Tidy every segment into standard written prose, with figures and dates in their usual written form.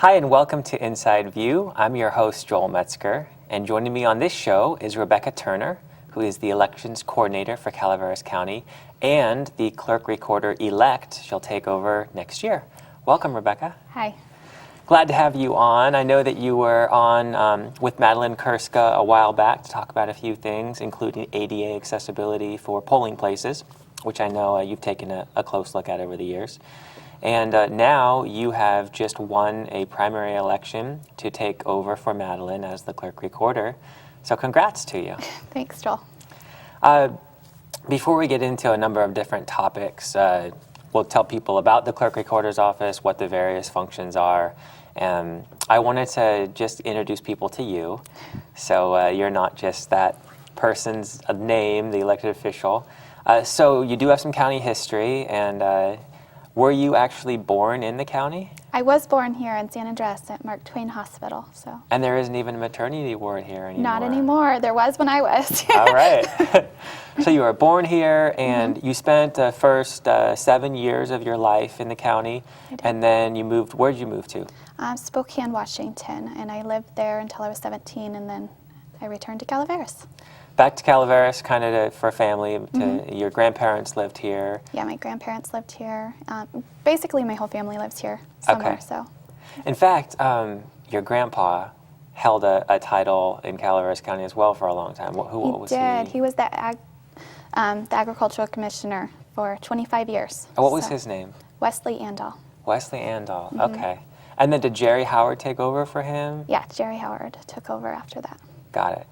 Hi, and welcome to Inside View. I'm your host, Joel Metzger, and joining me on this show is Rebecca Turner, who is the elections coordinator for Calaveras County and the clerk recorder-elect. She'll take over next year. Welcome, Rebecca. Hi. Glad to have you on. I know that you were on with Madeline Kurska a while back to talk about a few things, including ADA accessibility for polling places, which I know you've taken a close look at over the years. And now you have just won a primary election to take over for Madeline as the clerk recorder. So congrats to you. Thanks, Joel. Before we get into a number of different topics, we'll tell people about the clerk recorder's office, what the various functions are. I wanted to just introduce people to you, so you're not just that person's name, the elected official. So you do have some county history, and were you actually born in the county? I was born here in San Andres at Mark Twain Hospital. And there isn't even a maternity ward here anymore? Not anymore. There was when I was. All right. So you were born here, and you spent the first 7 years of your life in the county, and then you moved. Where did you move to? Spokane, Washington, and I lived there until I was 17, and then I returned to Calaveras. Back to Calaveras, kind of for family. Your grandparents lived here. Yeah, my grandparents lived here. Basically, my whole family lives here somewhere. Okay. So. In fact, your grandpa held a title in Calaveras County as well for a long time. What was he? He did. He was the agricultural commissioner for 25 years. What was his name? Wesley Andall. Wesley Andall. Okay. And then did Jerry Howard take over for him? Yeah, Jerry Howard took over after that. Got it.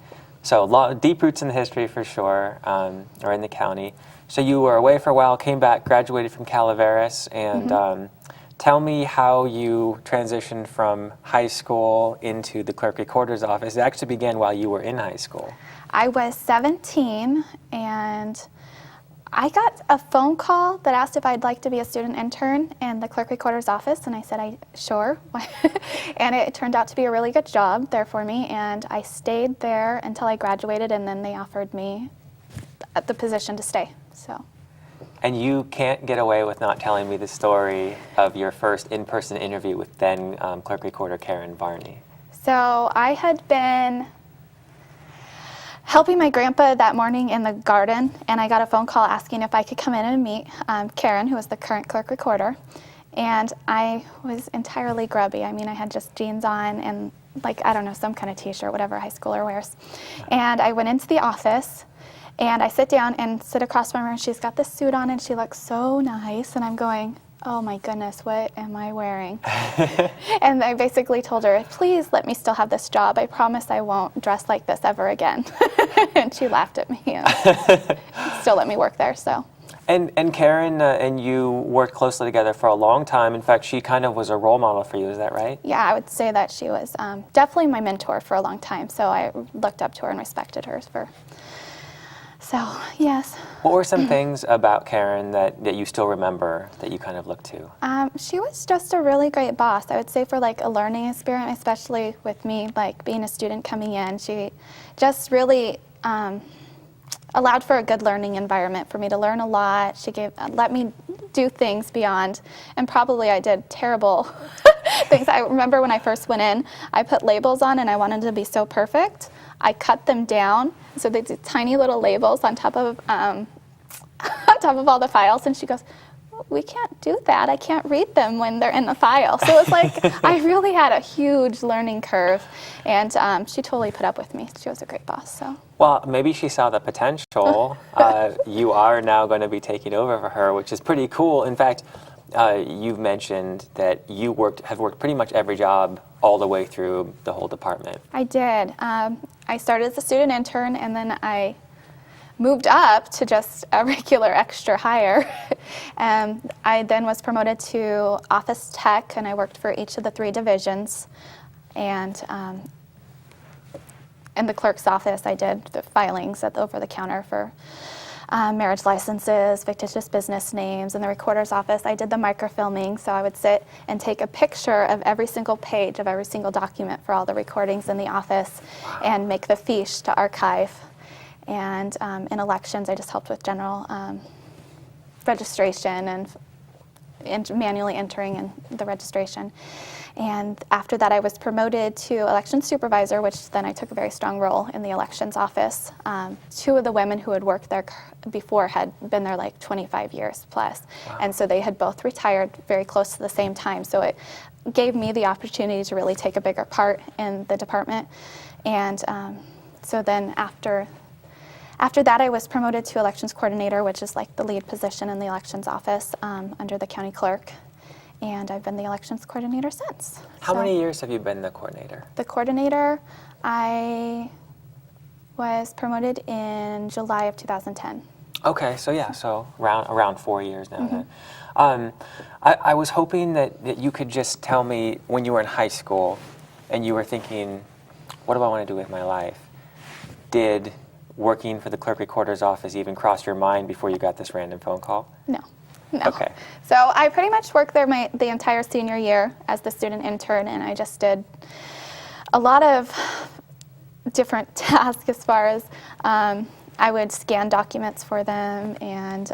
So deep roots in the history for sure, or in the county. So you were away for a while, came back, graduated from Calaveras, and tell me how you transitioned from high school into the clerk recorder's office. It actually began while you were in high school. I was 17, and I got a phone call that asked if I'd like to be a student intern in the clerk recorder's office, and I said, sure. And it turned out to be a really good job there for me, and I stayed there until I graduated, and then they offered me the position to stay. So. And you can't get away with not telling me the story of your first in-person interview with then clerk recorder Karen Varney. So I had been helping my grandpa that morning in the garden, and I got a phone call asking if I could come in and meet Karen, who was the current clerk recorder. And I was entirely grubby. I mean, I had just jeans on and, like, I don't know, some kind of t-shirt, whatever a high schooler wears. And I went into the office, and I sit down and sit across from her, and she's got this suit on, and she looks so nice. And I'm going, oh my goodness, what am I wearing? And I basically told her, please let me still have this job. I promise I won't dress like this ever again. And she laughed at me and still let me work there. So. And Karen and you worked closely together for a long time. In fact, she kind of was a role model for you, is that right? Yeah, I would say that she was definitely my mentor for a long time. So I looked up to her and respected her for. So, yes. What were some things about Karen that you still remember that you kind of look to? She was just a really great boss. I would say for like a learning experience, especially with me, like being a student coming in, she just really allowed for a good learning environment for me to learn a lot. She let me do things beyond, and probably I did terrible things. I remember when I first went in, I put labels on and I wanted to be so perfect. I cut them down, so they did tiny little labels on top of on top of all the files, and she goes, we can't do that. I can't read them when they're in the file. So it's like I really had a huge learning curve, and she totally put up with me. She was a great boss. So. Well, maybe she saw the potential. You are now going to be taking over for her, which is pretty cool. In fact, you've mentioned that you have worked pretty much every job all the way through the whole department. I did. I started as a student intern, and then I moved up to just a regular extra hire. I then was promoted to office tech, and I worked for each of the 3 divisions. And in the clerk's office, I did the filings over the counter for marriage licenses, fictitious business names. In the recorder's office, I did the microfilming, so I would sit and take a picture of every single page of every single document for all the recordings in the office and make the fiche to archive. And in elections, I just helped with general registration and manually entering in the registration. And after that, I was promoted to election supervisor, which then I took a very strong role in the elections office. Two of the women who had worked there before had been there like 25 years plus. Wow. And so they had both retired very close to the same time. So it gave me the opportunity to really take a bigger part in the department. And so then after that, I was promoted to elections coordinator, which is like the lead position in the elections office under the county clerk. And I've been the elections coordinator since. How many years have you been the coordinator? The coordinator, I was promoted in July of 2010. Okay, so yeah, so around 4 years now. Then. I was hoping that you could just tell me when you were in high school and you were thinking, what do I want to do with my life? Did working for the clerk recorder's office even cross your mind before you got this random phone call? No. Okay. So I pretty much worked there the entire senior year as the student intern, and I just did a lot of different tasks as far as I would scan documents for them and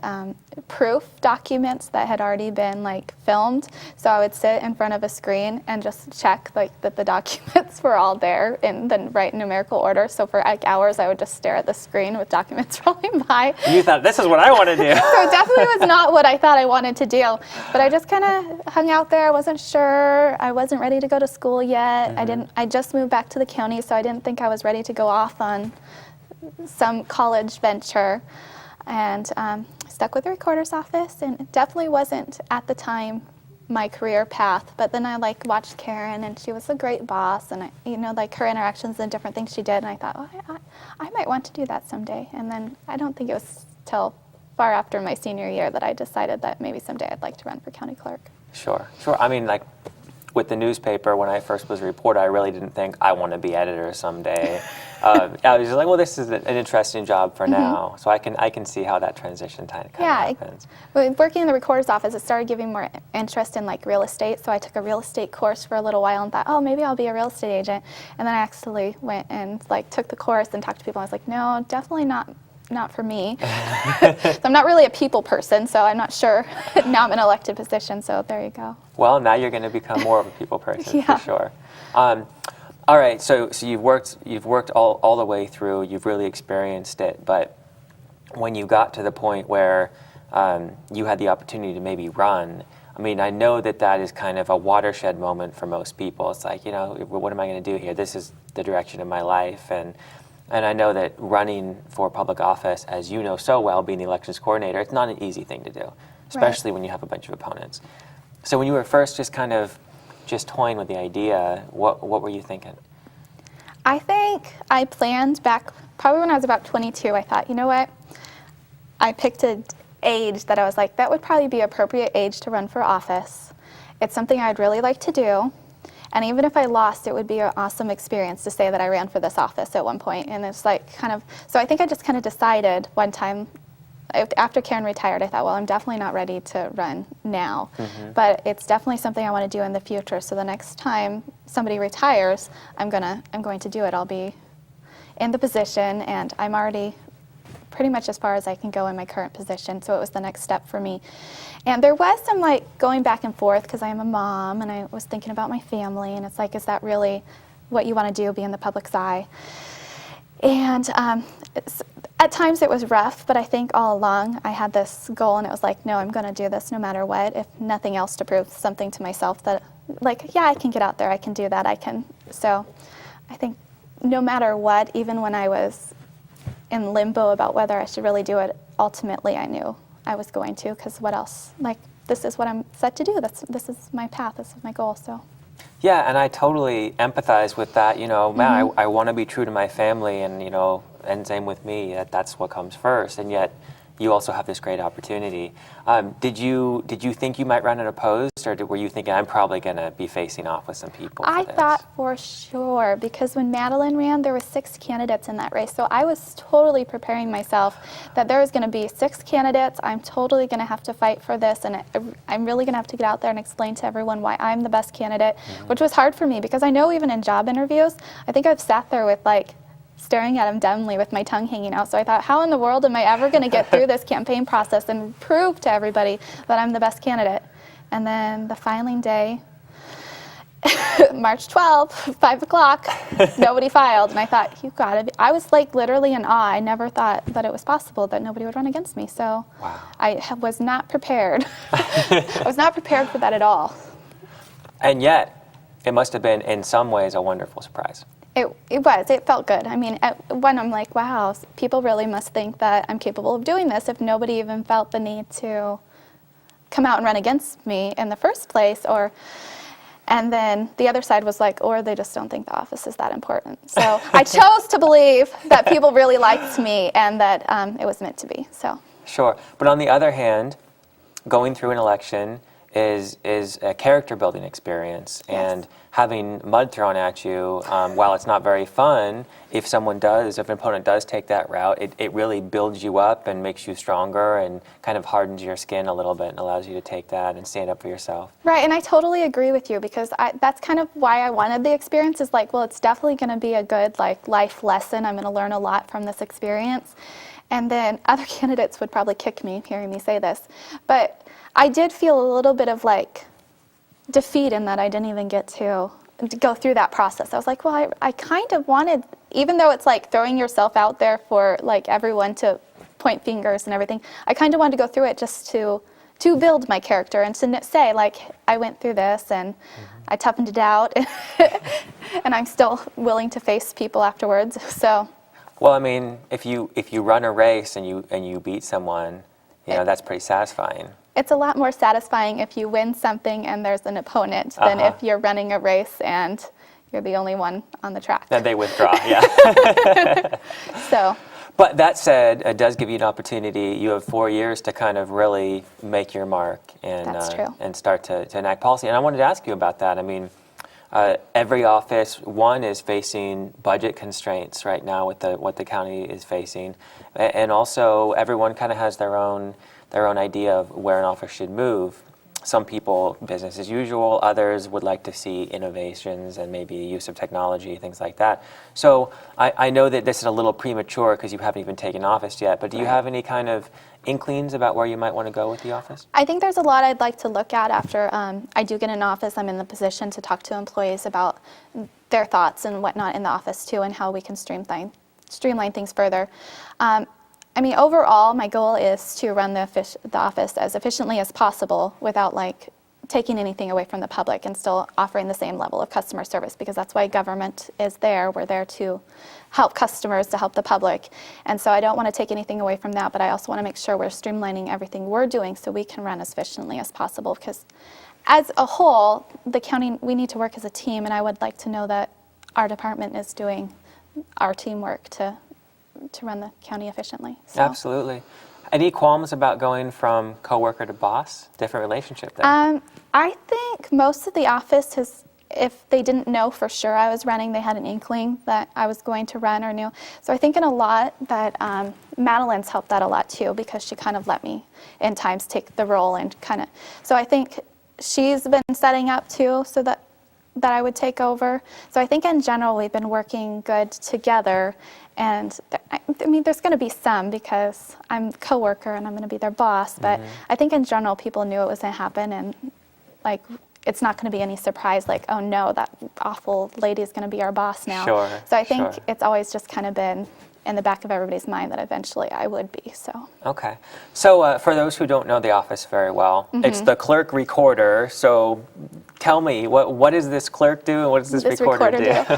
proof documents that had already been like filmed. So I would sit in front of a screen and just check like that the documents were all there in the right numerical order. So for like hours, I would just stare at the screen with documents rolling by. You thought, this is what I want to do. So it definitely was not what I thought I wanted to do. But I just kind of hung out there. I wasn't sure. I wasn't ready to go to school yet. I just moved back to the county, so I didn't think I was ready to go off on some college venture, and stuck with the recorder's office, and it definitely wasn't at the time my career path. But then I like watched Karen, and she was a great boss, and like her interactions and different things she did, and I thought, well, I might want to do that someday. And then I don't think it was till far after my senior year that I decided that maybe someday I'd like to run for county clerk. Sure. I mean, like with the newspaper, when I first was a reporter, I really didn't think I want to be editor someday. I was just like, well, this is an interesting job for now. So I can see how that transition kind of happens. Working in the recorder's office, it started giving more interest in like real estate. So I took a real estate course for a little while and thought, oh, maybe I'll be a real estate agent. And then I actually went and like took the course and talked to people. I was like, no, definitely not for me. So I'm not really a people person, so I'm not sure. Now I'm in an elected position, so there you go. Well, now you're going to become more of a people person Yeah. for sure. All right, so you've worked all the way through. You've really experienced it, but when you got to the point where you had the opportunity to maybe run, I mean, I know that is kind of a watershed moment for most people. It's like, what am I going to do here? This is the direction of my life, and I know that running for public office, as you know so well, being the elections coordinator, it's not an easy thing to do, especially when you have a bunch of opponents. So when you were first just toying with the idea, what were you thinking? I think I planned back probably when I was about 22. I thought, you know what? I picked an age that I was like, that would probably be appropriate age to run for office. It's something I'd really like to do. And even if I lost, it would be an awesome experience to say that I ran for this office at one point. And it's like so I think I just kind of decided one time, after Karen retired, I thought, well, I'm definitely not ready to run now. But it's definitely something I want to do in the future. So the next time somebody retires, I'm going to do it. I'll be in the position, and I'm already pretty much as far as I can go in my current position. So it was the next step for me. And there was some like going back and forth because I am a mom and I was thinking about my family, and it's like, is that really what you want to do, be in the public's eye? And at times it was rough, but I think all along I had this goal, and it was like, no, I'm going to do this no matter what, if nothing else, to prove something to myself that like, yeah, I can get out there, I can do that, I can. So I think no matter what, even when I was in limbo about whether I should really do it, ultimately I knew I was going to, because what else? Like, this is what I'm set to do. This is my path. This is my goal. So. Yeah, and I totally empathize with that. Man, I want to be true to my family, and and same with me. That's what comes first, and yet you also have this great opportunity. Did you think you might run unopposed, or were you thinking I'm probably going to be facing off with some people? I thought for sure, because when Madeline ran, there were 6 candidates in that race. So I was totally preparing myself that there was going to be 6 candidates. I'm totally going to have to fight for this, and I'm really going to have to get out there and explain to everyone why I'm the best candidate, which was hard for me, because I know even in job interviews, I think I've sat there with like staring at him dumbly with my tongue hanging out. So I thought, how in the world am I ever going to get through this campaign process and prove to everybody that I'm the best candidate? And then the filing day, March 12th, 5 o'clock, nobody filed. And I thought, you gotta be. I was like literally in awe. I never thought that it was possible that nobody would run against me. So Wow. was not prepared. I was not prepared for that at all. And yet, it must have been in some ways a wonderful surprise. It was. It felt good. I mean, when I'm like, wow, people really must think that I'm capable of doing this if nobody even felt the need to come out and run against me in the first place, and then the other side was like, or they just don't think the office is that important. So I chose to believe that people really liked me and that it was meant to be. So Sure. But on the other hand, going through an election is a character building experience. Yes. And having mud thrown at you, while it's not very fun, if an opponent does take that route, it really builds you up and makes you stronger and kind of hardens your skin a little bit and allows you to take that and stand up for yourself. right, and I totally agree with you because that's kind of why I wanted the experience. Is like, well, it's definitely going to be a good like life lesson. I'm going to learn a lot from this experience. And then other candidates would probably kick me hearing me say this, but I did feel a little bit of like defeat in that I didn't even get to go through that process. I was like, well, I kind of wanted, even though it's like throwing yourself out there for like everyone to point fingers and everything, I kind of wanted to go through it just to build my character and to say like, I went through this and I toughened it out and I'm still willing to face people afterwards. So. Well, I mean, if you run a race and you beat someone, that's pretty satisfying. It's a lot more satisfying if you win something and there's an opponent than if you're running a race and you're the only one on the track. And they withdraw, yeah. So. But that said, it does give you an opportunity. You have 4 years to kind of really make your mark That's true. and start to enact policy. And I wanted to ask you about that. I mean, every office, one, is facing budget constraints right now with what the county is facing. And also, everyone kind of has their own idea of where an office should move. Some people, business as usual. Others would like to see innovations and maybe use of technology, things like that. So I know that this is a little premature because you haven't even taken office yet, but do you have any kind of inklings about where you might want to go with the office? I think there's a lot I'd like to look at after I do get in office. I'm in the position to talk to employees about their thoughts and whatnot in the office too, and how we can streamline things further. I mean, overall, my goal is to run the office as efficiently as possible without like taking anything away from the public and still offering the same level of customer service, because that's why government is there. We're there to help customers, to help the public. And so I don't want to take anything away from that, but I also want to make sure we're streamlining everything we're doing so we can run as efficiently as possible, because as a whole, the county, we need to work as a team, and I would like to know that our department is doing our teamwork to run the county efficiently. So. Absolutely. Any qualms about going from coworker to boss? Different relationship there. I think most of the office has, if they didn't know for sure I was running, they had an inkling that I was going to run or knew. So I think in a lot that Madeline's helped that a lot too, because she kind of let me in times take the role and kind of, so I think she's been setting up too so that I would take over. So I think in general we've been working good together, and I mean there's going to be some because I'm a coworker and I'm going to be their boss, but I think in general people knew it was going to happen, and like it's not going to be any surprise like, oh no, that awful lady is going to be our boss now. Sure, so I think it's always just kind of been in the back of everybody's mind that eventually I would be. So. Okay. So for those who don't know the office very well, it's the clerk recorder. So tell me, what does this clerk do and what does this recorder do?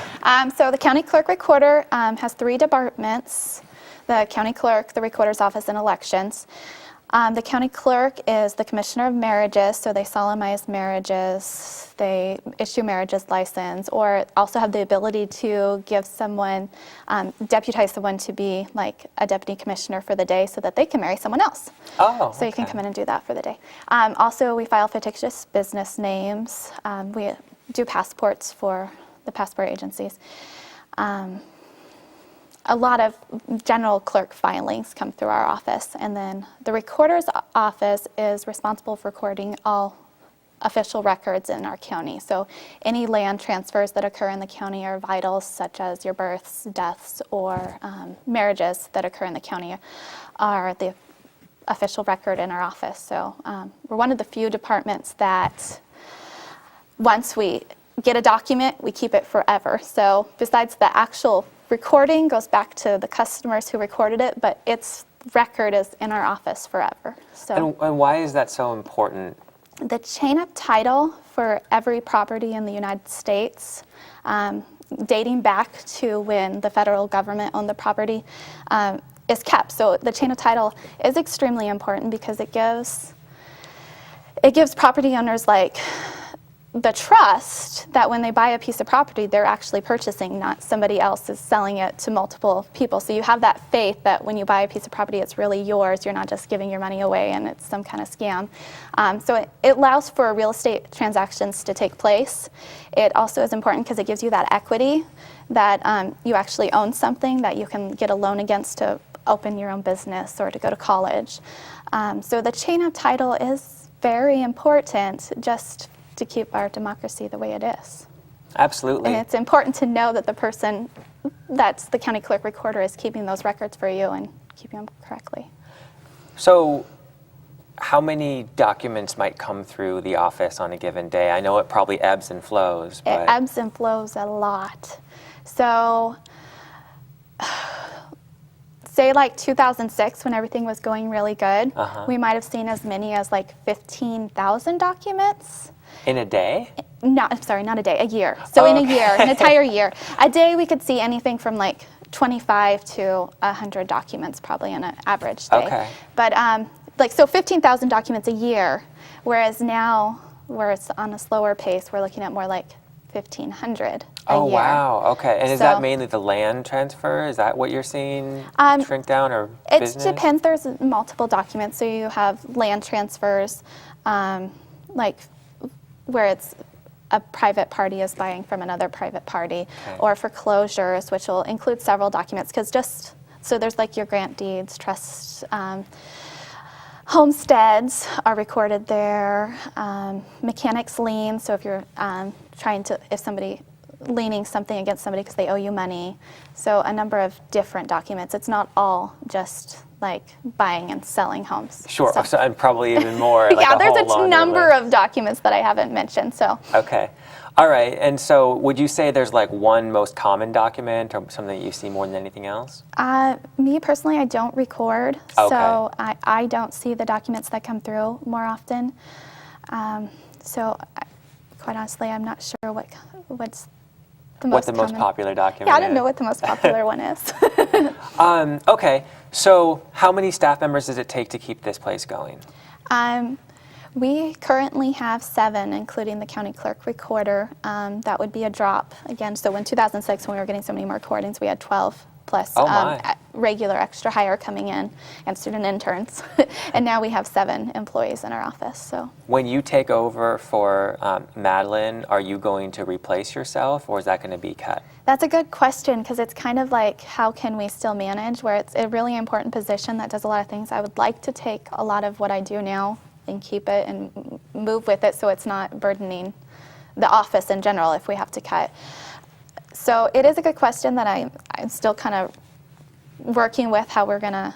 So the county clerk recorder has 3 departments: the county clerk, the recorder's office, and elections. The county clerk is the commissioner of marriages, so they solemnize marriages, they issue marriages license, or also have the ability to give someone, deputize someone to be like a deputy commissioner for the day so that they can marry someone else. Oh, so you can come in and do that for the day. Also, we file fictitious business names. We do passports for the passport agencies. A lot of general clerk filings come through our office, and then the recorder's office is responsible for recording all official records in our county. So any land transfers that occur in the county are vital, such as your births, deaths, or marriages that occur in the county are the official record in our office. So we're one of the few departments that once we get a document, we keep it forever. So besides the actual recording goes back to the customers who recorded it, but its record is in our office forever. So And why is that so important? the chain of title for every property in the United States, dating back to when the federal government owned the property, is kept. So the chain of title is extremely important because it gives property owners like the trust that when they buy a piece of property, they're actually purchasing, not somebody else is selling it to multiple people. So you have that faith that when you buy a piece of property, it's really yours. You're not just giving your money away and it's some kind of scam. So it allows for real estate transactions to take place. It also is important because it gives you that equity that you actually own something that you can get a loan against to open your own business or to go to college. So the chain of title is very important just to keep our democracy the way it is. Absolutely. And it's important to know that the person that's the county clerk recorder is keeping those records for you and keeping them correctly. So how many documents might come through the office on a given day? I know it probably ebbs and flows, but It ebbs and flows a lot. So say like 2006 when everything was going really good, we might have seen as many as like 15,000 documents. in a day? Not a day, a year. So in a year, an entire year. A day we could see anything from like 25 to 100 documents probably in an average day. Okay. But so 15,000 documents a year, whereas now where it's on a slower pace, we're looking at more like 1,500 a year. Oh, wow. Okay. And is So- that mainly the land transfer? Is that what you're seeing shrink down, or It business? depends. There's multiple documents. So you have land transfers, like where it's a private party is buying from another private party, Okay. or foreclosures, which will include several documents. Because so there's like your grant deeds, trusts, homesteads are recorded there, mechanics lien. So if you're if somebody leaning something against somebody because they owe you money. So a number of different documents. It's not all just like buying and selling homes. Sure. So, And probably even more. Like yeah, a there's whole a laundry number list. of documents that I haven't mentioned. So Okay. All right. And so would you say there's like one most common document or something that you see more than anything else? me personally, I don't record. Okay. So I don't see the documents that come through more often. Quite honestly, I'm not sure what's the most What the most common. popular document Yeah, I don't is? know what the most popular one is. Okay. So how many staff members does it take to keep this place going? We currently have 7, including the county clerk recorder. That would be a drop again. So in 2006, when we were getting so many more recordings, we had 12 plus Oh, my. regular extra hire coming in and student interns. And now we have 7 employees in our office. So When you take over for Madeline, are you going to replace yourself, or is that going to be cut? that's a good question because it's kind of like how can we still manage where it's a really important position that does a lot of things. I would like to take a lot of what I do now and keep it and move with it so it's not burdening the office in general if we have to cut. So it is a good question that I'm still kind of working with how we're going to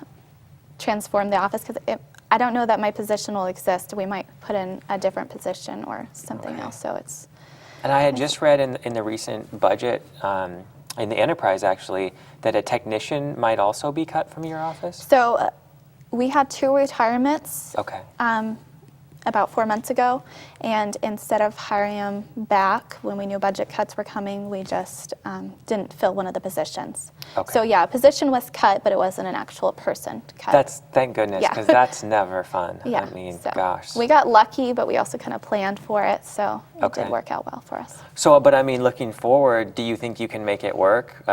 transform the office because I don't know that my position will exist. We might put in a different position or something Okay. else. So it's And I had just read in the recent budget, in the enterprise actually, that a technician might also be cut from your office? so we had 2 retirements Okay. about 4 months ago, and instead of hiring them back when we knew budget cuts were coming, we just didn't fill one of the positions. Okay. So yeah, a position was cut, but it wasn't an actual person cut. Thank goodness, Yeah. because that's never fun. yeah. I mean, so gosh. we got lucky, but we also kind of planned for it, so it Okay. did work out well for us. So, but I mean, looking forward, do you think you can make it work?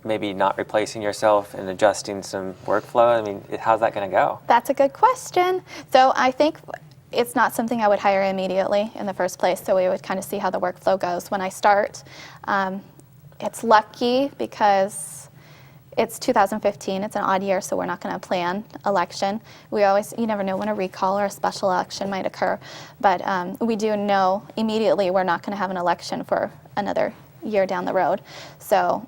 Maybe not replacing yourself and adjusting some workflow? I mean, how's that going to go? That's a good question. So I think it's not something I would hire immediately in the first place, so we would kind of see how the workflow goes. When I start, it's lucky because it's 2015, it's an odd year, so we're not going to plan election. You never know when a recall or a special election might occur, but we do know immediately we're not going to have an election for another year down the road. So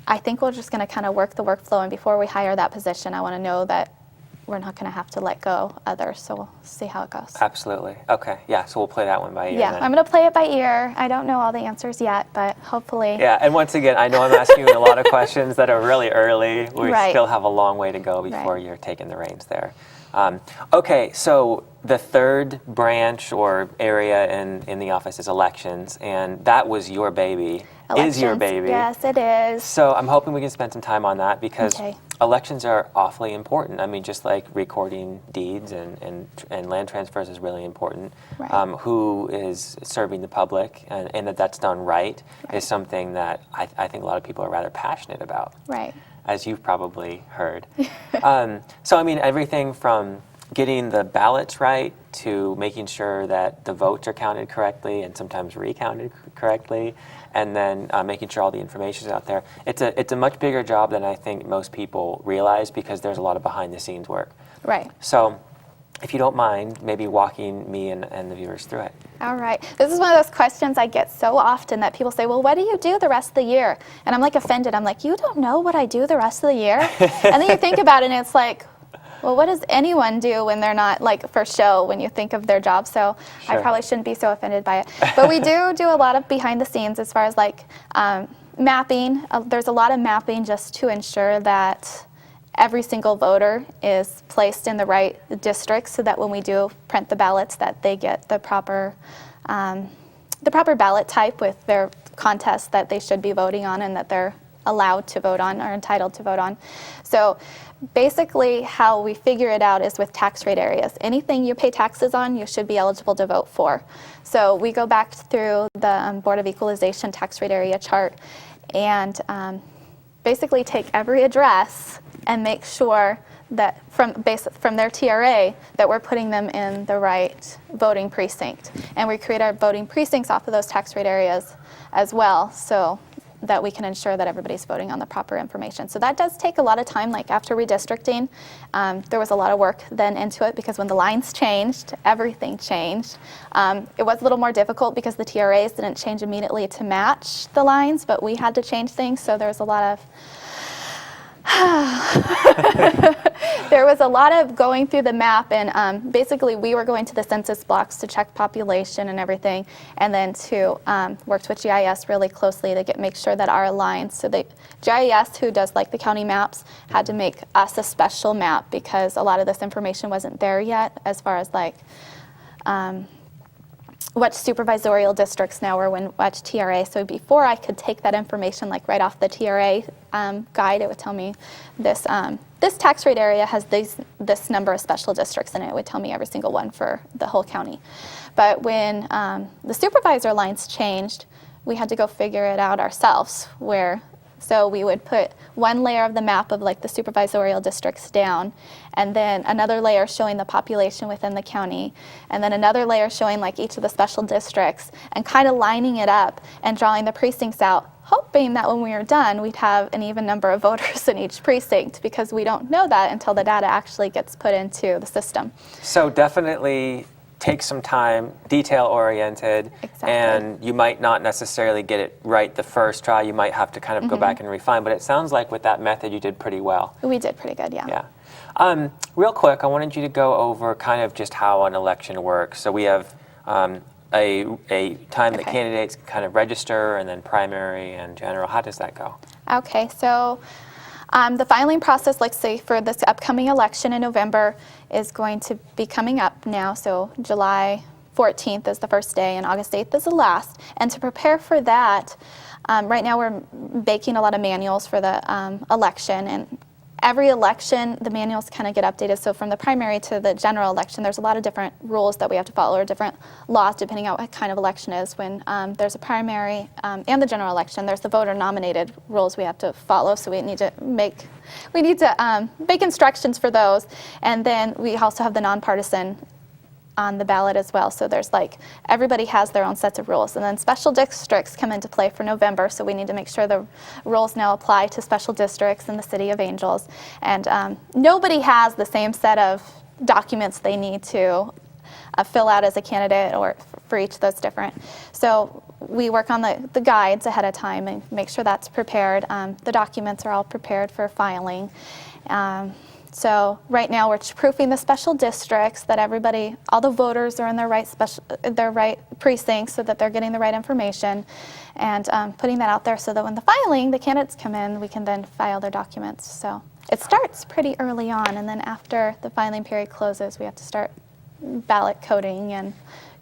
I think we're just going to kind of work the workflow, and before we hire that position, I want to know that we're not going to have to let go others. So we'll see how it goes. Absolutely. Okay. Yeah. So we'll play that one by ear. Yeah, then. I'm going to play it by ear. I don't know all the answers yet, but hopefully. Yeah. And once again, I know I'm asking you a lot of questions that are really early. We Right. still have a long way to go before Right. you're taking the reins there. Okay. So the third branch or area in the office is elections, and that was your baby. Is your Elections. baby. Yes, it is. So I'm hoping we can spend some time on that because Okay. elections are awfully important. I mean, just like recording deeds and land transfers is really important. Right. Who is serving the public and that's done right is something that I think a lot of people are rather passionate about, Right. as you've probably heard. So, I mean, everything from getting the ballots right to making sure that the votes are counted correctly and sometimes recounted correctly, and then making sure all the information is out there. It's a much bigger job than I think most people realize because there's a lot of behind-the-scenes work. Right. So if you don't mind, maybe walking me and the viewers through it. All right. This is one of those questions I get so often that people say, well, what do you do the rest of the year? And I'm like offended. I'm like, you don't know what I do the rest of the year? And then you think about it and it's like, well, what does anyone do when they're not like for show when you think of their job? So I Sure. probably shouldn't be so offended by it. But we do a lot of behind the scenes as far as like mapping. There's a lot of mapping just to ensure that every single voter is placed in the right district so that when we do print the ballots that they get the proper ballot type with their contest that they should be voting on and that they're allowed to vote on or entitled to vote on. So basically how we figure it out is with tax rate areas. Anything you pay taxes on, you should be eligible to vote for. So we go back through the Board of Equalization tax rate area chart and basically take every address and make sure that from their TRA that we're putting them in the right voting precinct. And we create our voting precincts off of those tax rate areas as well so that we can ensure that everybody's voting on the proper information. So that does take a lot of time. Like after redistricting, there was a lot of work then into it because when the lines changed, everything changed. It was a little more difficult because the TRAs didn't change immediately to match the lines, but we had to change things, so there was a lot of there was a lot of going through the map, and basically we were going to the census blocks to check population and everything, and then to worked with GIS really closely to make sure that our lines. So the GIS, who does like the county maps, had to make us a special map because a lot of this information wasn't there yet, as far as like what supervisorial districts now were in which TRA. So before I could take that information like right off the TRA guide, it would tell me this this tax rate area has this number of special districts in it. It would tell me every single one for the whole county. But when the supervisor lines changed, we had to go figure it out ourselves. So we would put one layer of the map of like the supervisorial districts down, and then another layer showing the population within the county, and then another layer showing like each of the special districts, and kind of lining it up and drawing the precincts out, hoping that when we were done, we'd have an even number of voters in each precinct, because we don't know that until the data actually gets put into the system. So definitely take some time, detail-oriented, Exactly. and you might not necessarily get it right the first try. You might have to kind of go back and refine, but it sounds like with that method you did pretty well. We did pretty good, yeah. Yeah. Real quick, I wanted you to go over kind of just how an election works. So we have a time that Okay. candidates kind of register, and then primary and general. How does that go? Okay, so the filing process, like say for this upcoming election in November, is going to be coming up now. So July 14th is the first day and August 8th is the last. And to prepare for that, right now we're baking a lot of manuals for the election. And every election, the manuals kind of get updated. So from the primary to the general election, there's a lot of different rules that we have to follow, or different laws depending on what kind of election is. When there's a primary and the general election, there's the voter-nominated rules we have to follow. So we need to make instructions for those. And then we also have the nonpartisan on the ballot as well. So there's like, everybody has their own sets of rules. And then special districts come into play for November, so we need to make sure the rules now apply to special districts in the City of Angels. And nobody has the same set of documents they need to fill out as a candidate or for each of those different. So we work on the guides ahead of time and make sure that's prepared. The documents are all prepared for filing. So right now we're proofing the special districts that everybody, all the voters are in their right precincts so that they're getting the right information, and putting that out there so that when the candidates come in, we can then file their documents. So it starts pretty early on, and then after the filing period closes, we have to start ballot coding and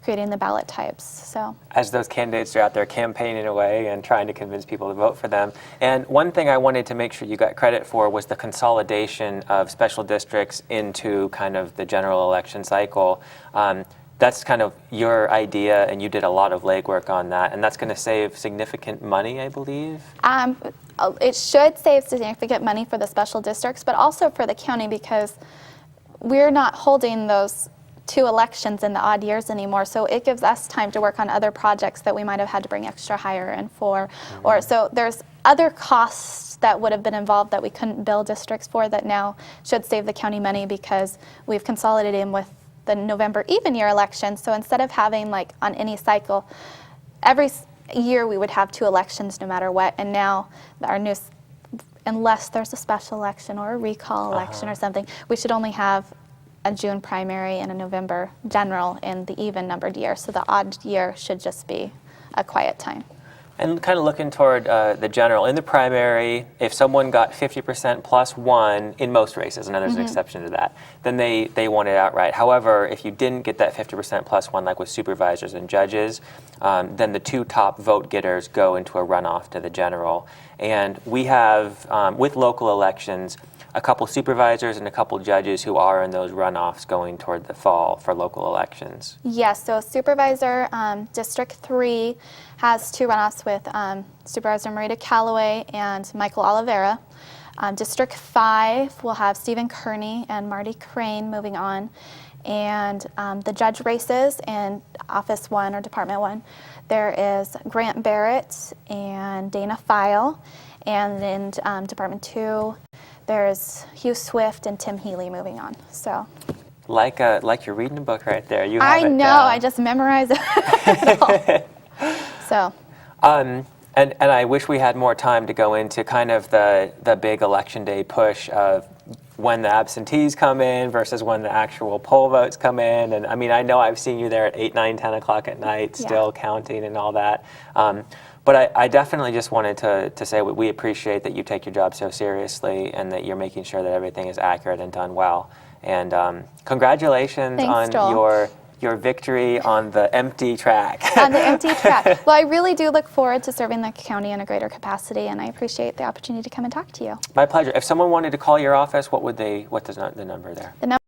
creating the ballot types. So as those candidates are out there campaigning away and trying to convince people to vote for them. And one thing I wanted to make sure you got credit for was the consolidation of special districts into kind of the general election cycle. That's kind of your idea, and you did a lot of legwork on that, and that's going to save significant money, I believe? It should save significant money for the special districts, but also for the county, because we're not holding those 2 elections in the odd years anymore, so it gives us time to work on other projects that we might have had to bring extra hire in for. Or so there's other costs that would have been involved that we couldn't bill districts for that now should save the county money, because we've consolidated in with the November even year election. So instead of having, like, on any cycle, every year we would have 2 elections no matter what, and now our new, unless there's a special election or a recall election or something, we should only have a June primary and a November general in the even numbered year. So the odd year should just be a quiet time. And kind of looking toward the general, in the primary, if someone got 50% plus 1 in most races, and there's an exception to that, then they won it outright. However, if you didn't get that 50% plus 1, like with supervisors and judges, then the 2 top vote getters go into a runoff to the general. And we have, with local elections, a couple supervisors and a couple judges who are in those runoffs going toward the fall for local elections. Yes, so Supervisor District 3 has 2 runoffs with Supervisor Marita Callaway and Michael Oliveira. District 5 will have Stephen Kearney and Marty Crane moving on. And the judge races in Office 1 or Department 1, there is Grant Barrett and Dana File. And in Department 2, there's Hugh Swift and Tim Healy moving on. So, like you're reading a book right there. You have I it know. down. I just memorized it all. So. And I wish we had more time to go into kind of the big election day push of when the absentees come in versus when the actual poll votes come in. And I mean, I know I've seen you there at 8, 9, 10 o'clock at night still counting and all that. But I definitely just wanted to say we appreciate that you take your job so seriously and that you're making sure that everything is accurate and done well. And congratulations Thanks, on Joel. your victory on the empty track. On the empty track. Well, I really do look forward to serving the county in a greater capacity, and I appreciate the opportunity to come and talk to you. My pleasure. If someone wanted to call your office, what's the number there? The number